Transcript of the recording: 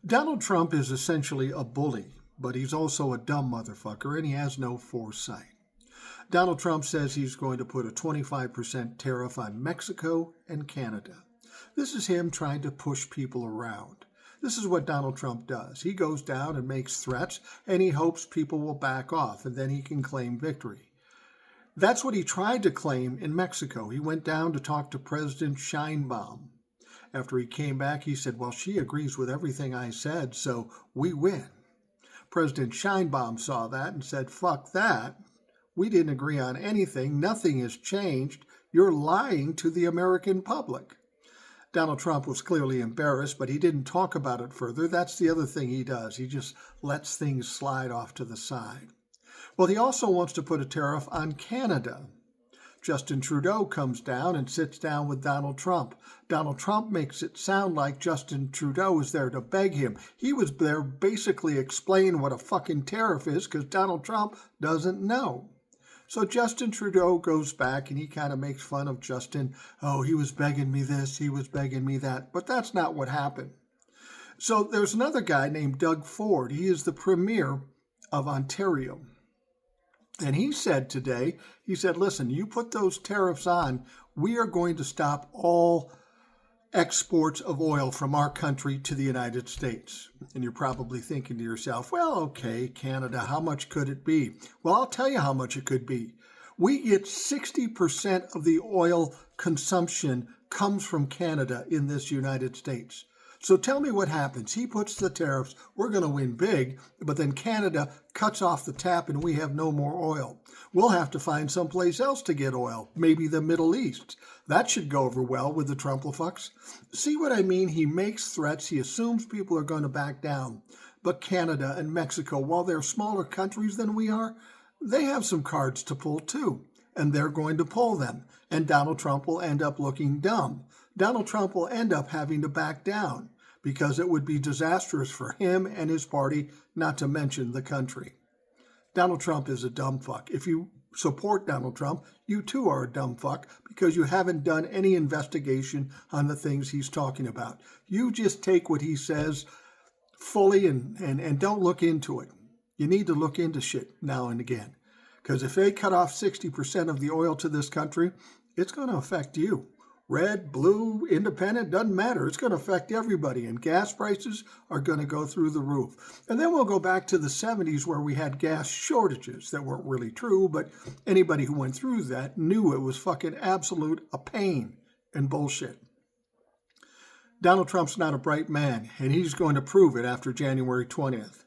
Donald Trump is essentially a bully, but he's also a dumb motherfucker and he has no foresight. Donald Trump says he's going to put a 25% tariff on Mexico and Canada. This is him trying to push people around. This is what Donald Trump does. He goes down and makes threats, and he hopes people will back off, and then he can claim victory. That's what he tried to claim in Mexico. He went down to talk to President Sheinbaum. After he came back, he said, well, she agrees with everything I said, so we win. President Sheinbaum saw that and said, fuck that. We didn't agree on anything. Nothing has changed. You're lying to the American public. Donald Trump was clearly embarrassed, but he didn't talk about it further. That's the other thing he does. He just lets things slide off to the side. Well, he also wants to put a tariff on Canada. Justin Trudeau comes down and sits down with Donald Trump. Donald Trump makes it sound like Justin Trudeau is there to beg him. He was there basically explain what a fucking tariff is because Donald Trump doesn't know. So Justin Trudeau goes back and he kind of makes fun of Justin. Oh, he was begging me this, he was begging me that. But that's not what happened. So there's another guy named Doug Ford. He is the premier of Ontario. And he said today, he said, listen, you put those tariffs on, we are going to stop all exports of oil from our country to the United States. And you're probably thinking to yourself, well, okay, Canada, how much could it be? Well, I'll tell you how much it could be. We get 60% of the oil consumption comes from Canada in this United States. So tell me what happens. He puts the tariffs, we're going to win big, but then Canada cuts off the tap and we have no more oil. We'll have to find someplace else to get oil, maybe the Middle East. That should go over well with the Trumplefucks. See what I mean? He makes threats. He assumes people are going to back down. But Canada and Mexico, while they're smaller countries than we are, they have some cards to pull too. And they're going to pull them. And Donald Trump will end up looking dumb. Donald Trump will end up having to back down because it would be disastrous for him and his party, not to mention the country. Donald Trump is a dumb fuck. If you support Donald Trump, you too are a dumb fuck because you haven't done any investigation on the things he's talking about. You just take what he says fully and don't look into it. You need to look into shit now and again. Because if they cut off 60% of the oil to this country, it's going to affect you. Red, blue, independent, doesn't matter. It's going to affect everybody, and gas prices are going to go through the roof. And then we'll go back to the 70s where we had gas shortages that weren't really true, but anybody who went through that knew it was fucking absolute a pain and bullshit. Donald Trump's not a bright man, and he's going to prove it after January 20th.